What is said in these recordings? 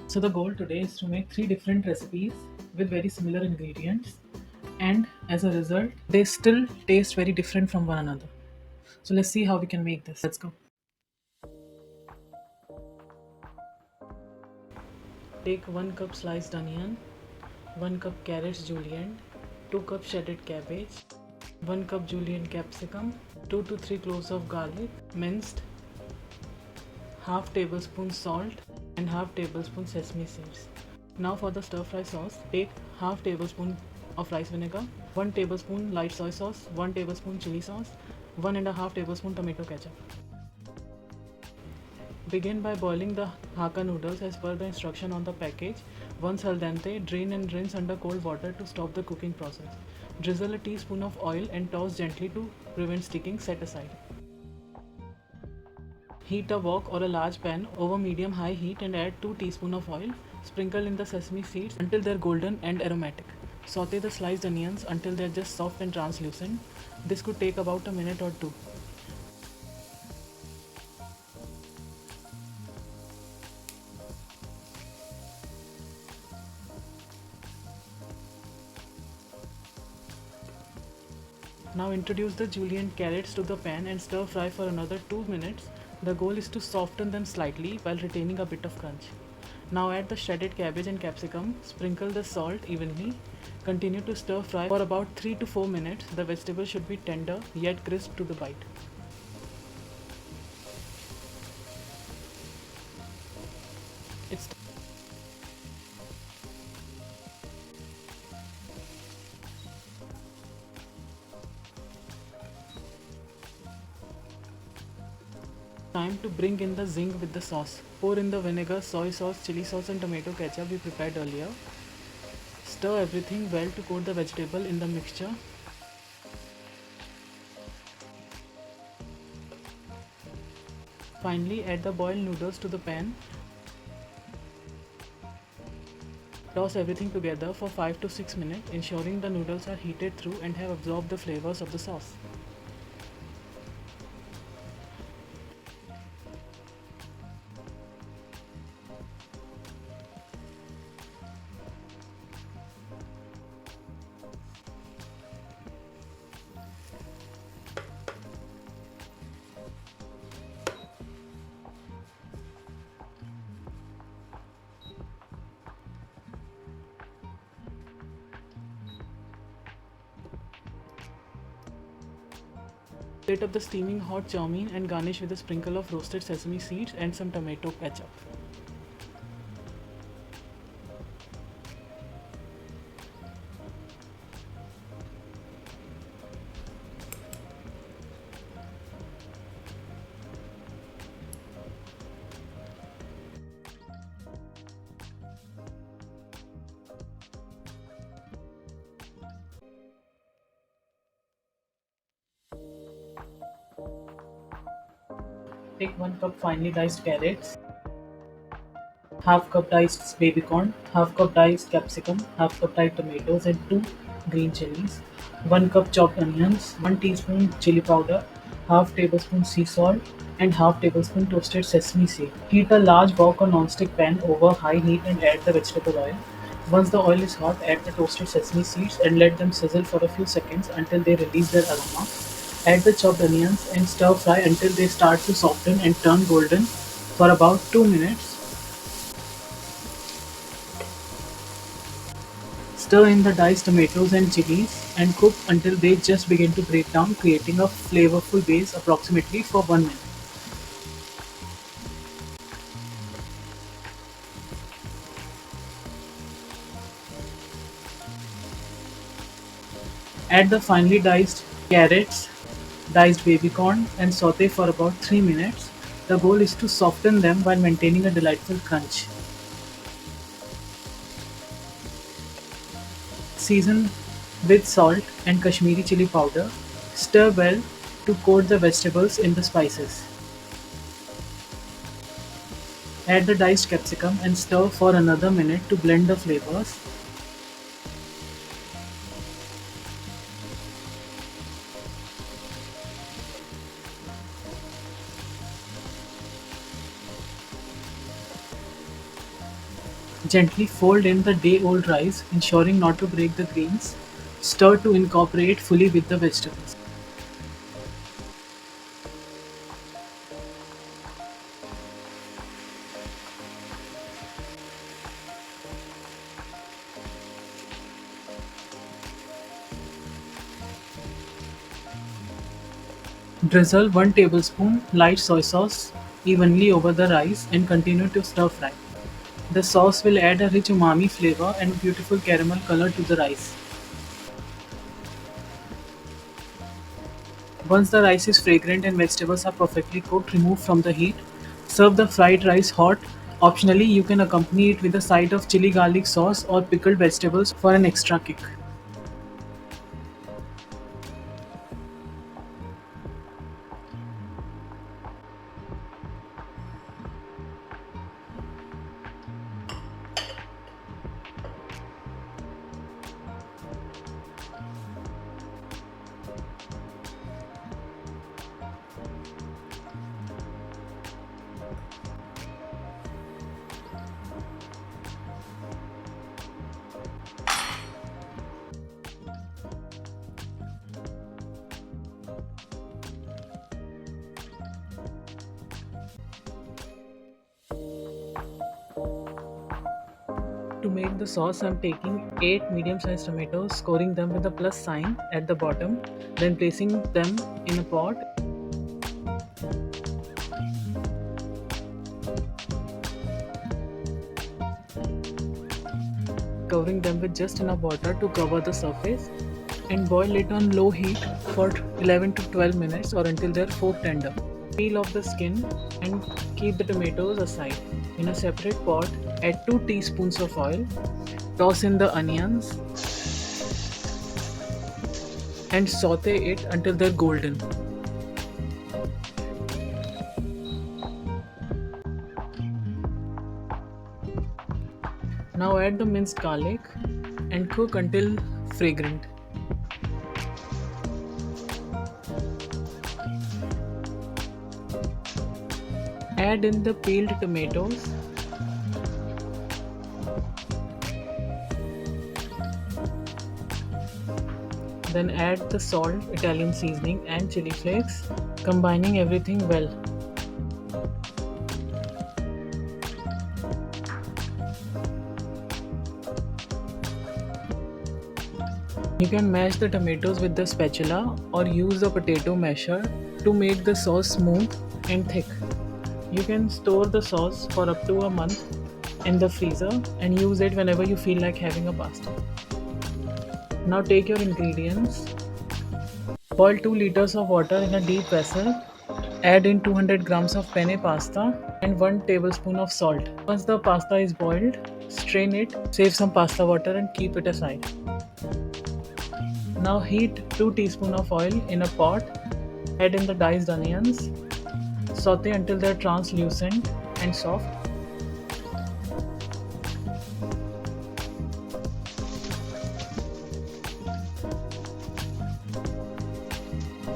So the goal today is to make three different recipes with very similar ingredients, and as a result, they still taste very different from one another. So let's see how we can make this. Let's go. Take 1 cup sliced onion, 1 cup carrots julienne, 2 cup shredded cabbage, 1 cup julienne capsicum, 2 to 3 cloves of garlic minced, half tablespoon salt and half tablespoon sesame seeds. Now for the stir fry sauce, take half tablespoon of rice vinegar, 1 tablespoon light soy sauce, 1 tablespoon chili sauce, 1 and a half tablespoon tomato ketchup. Begin by boiling the Hakka noodles as per the instruction on the package. Once al dente, drain and rinse under cold water to stop the cooking process. Drizzle a teaspoon of oil and toss gently to prevent sticking. Set aside. Heat a wok or a large pan over medium-high heat and add 2 teaspoons of oil. Sprinkle in the sesame seeds until they're golden and aromatic. Saute the sliced onions until they're just soft and translucent. This could take about a minute or two. Now introduce the julienne carrots to the pan and stir fry for another 2 minutes. The goal is to soften them slightly while retaining a bit of crunch. Now add the shredded cabbage and capsicum, sprinkle the salt evenly. Continue to stir fry for about 3 to 4 minutes. The vegetables should be tender yet crisp to the bite. It's time to bring in the zing with the sauce. Pour in the vinegar, soy sauce, chili sauce and tomato ketchup we prepared earlier. Stir everything well to coat the vegetable in the mixture. Finally, add the boiled noodles to the pan. Toss everything together for 5 to 6 minutes, ensuring the noodles are heated through and have absorbed the flavors of the sauce. Plate up the steaming hot chow mein and garnish with a sprinkle of roasted sesame seeds and some tomato ketchup. Take 1 cup finely diced carrots, half cup diced baby corn, half cup diced capsicum, half cup diced tomatoes and 2 green chilies, 1 cup chopped onions, 1 teaspoon chili powder, half tablespoon sea salt and half tablespoon toasted sesame seed. Heat a large wok or non-stick pan over high heat and add the vegetable oil. Once the oil is hot, add the toasted sesame seeds and let them sizzle for a few seconds until they release their aroma. Add the chopped onions and stir fry until they start to soften and turn golden for about 2 minutes. Stir in the diced tomatoes and chilies and cook until they just begin to break down, creating a flavorful base approximately for 1 minute. Add the finely diced carrots, diced baby corn and saute for about 3 minutes. The goal is to soften them while maintaining a delightful crunch. Season with salt and Kashmiri chili powder. Stir well to coat the vegetables in the spices. Add the diced capsicum and stir for another minute to blend the flavors. Gently fold in the day-old rice, ensuring not to break the grains. Stir to incorporate fully with the vegetables. Drizzle 1 tablespoon light soy sauce evenly over the rice and continue to stir fry. The sauce will add a rich umami flavor and beautiful caramel color to the rice. Once the rice is fragrant and vegetables are perfectly cooked, remove from the heat. Serve the fried rice hot. Optionally, you can accompany it with a side of chili garlic sauce or pickled vegetables for an extra kick. To make the sauce, I'm taking 8 medium-sized tomatoes, scoring them with a plus sign at the bottom, then placing them in a pot. Covering them with just enough water to cover the surface and boil it on low heat for 11 to 12 minutes or until they're fork tender. Peel off the skin and keep the tomatoes aside. In a separate pot, add 2 teaspoons of oil, toss in the onions and saute it until they're golden. Now add the minced garlic and cook until fragrant. Add in the peeled tomatoes. Then add the salt, Italian seasoning and chili flakes, combining everything well. You can mash the tomatoes with the spatula or use the potato masher to make the sauce smooth and thick. You can store the sauce for up to a month in the freezer and use it whenever you feel like having a pasta. Now take your ingredients. Boil 2 liters of water in a deep vessel. Add in 200 grams of penne pasta and 1 tablespoon of salt. Once the pasta is boiled, strain it, save some pasta water and keep it aside. Now heat 2 teaspoons of oil in a pot. Add in the diced onions. Saute until they are translucent and soft.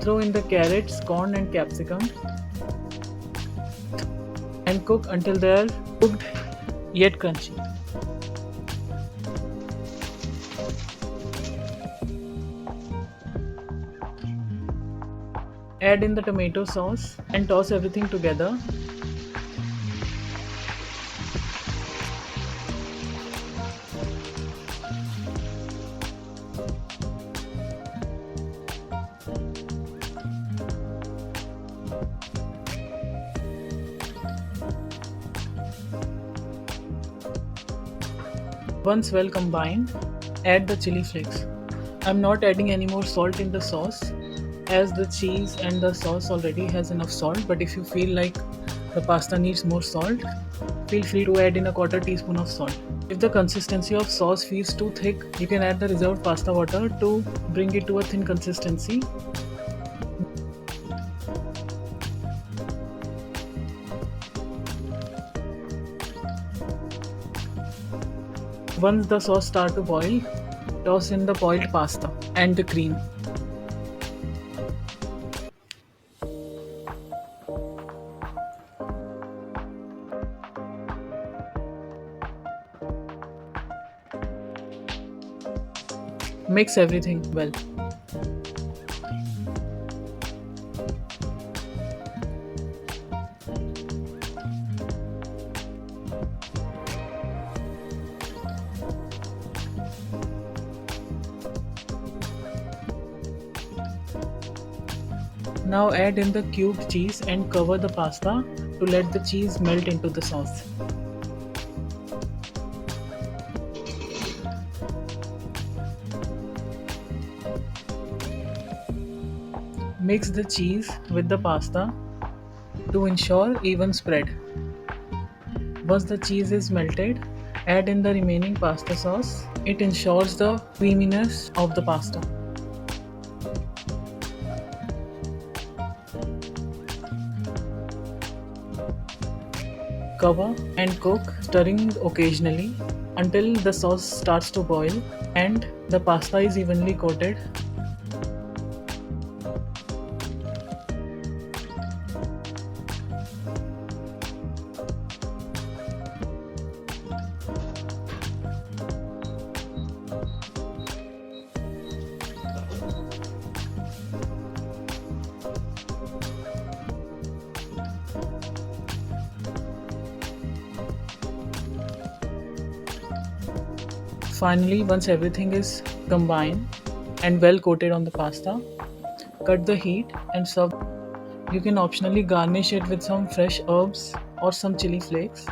Throw in the carrots, corn and capsicum and cook until they are cooked yet crunchy. Add in the tomato sauce and toss everything together. Once well combined, add the chili flakes. I'm not adding any more salt in the sauce as the cheese and the sauce already has enough salt, but if you feel like the pasta needs more salt, feel free to add in a quarter teaspoon of salt. If the consistency of sauce feels too thick, you can add the reserved pasta water to bring it to a thin consistency. Once the sauce starts to boil, toss in the boiled pasta and the cream. Mix everything well. Now add in the cubed cheese and cover the pasta to let the cheese melt into the sauce. Mix the cheese with the pasta to ensure even spread. Once the cheese is melted, add in the remaining pasta sauce. It ensures the creaminess of the pasta. Cover and cook, stirring occasionally until the sauce starts to boil and the pasta is evenly coated. Finally, once everything is combined and well coated on the pasta, cut the heat and serve. You can optionally garnish it with some fresh herbs or some chili flakes.